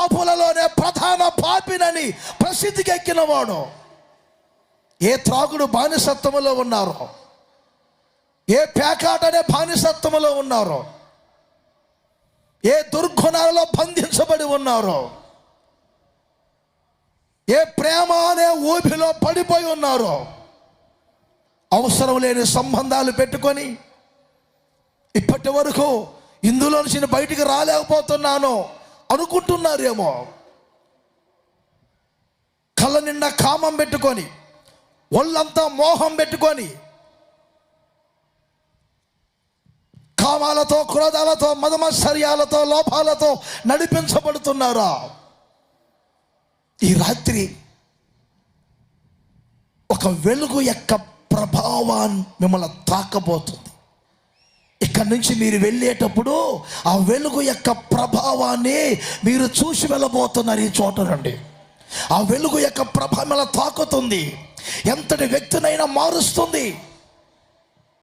పాపులలోనే ప్రధాన పాపినని ప్రసిద్ధికి ఎక్కినవాడు. ఏ త్రాగుడు బానిసత్వములో ఉన్నారో, ఏ పేకాటనే బానిసత్వములో ఉన్నారో, ఏ దుర్గుణాలలో బంధించబడి ఉన్నారో, ఏ ప్రేమ అనే ఊబిలో పడిపోయి ఉన్నారో, అవసరం లేని సంబంధాలు పెట్టుకొని ఇప్పటి వరకు ఇందులో నుంచి బయటికి రాలేకపోతున్నాను అనుకుంటున్నారేమో. కళ్ళ నిండా కామం పెట్టుకొని, ఒళ్ళంతా మోహం పెట్టుకొని, కామాలతో, క్రోధాలతో, మదమత్సర్యాలతో, లోపాలతో నడిపించబడుతున్నారా? ఈ రాత్రి ఒక వెలుగు యొక్క ప్రభావాన్ని మిమ్మల్ని తాకబోతుంది. ఇక్కడి నుంచి మీరు వెళ్ళేటప్పుడు ఆ వెలుగు యొక్క ప్రభావాన్ని మీరు చూసి వెళ్ళబోతున్నారు. ఈ చోట నుండి ఆ వెలుగు యొక్క ప్రభావం తాకుతుంది, ఎంతటి వ్యక్తినైనా మారుస్తుంది.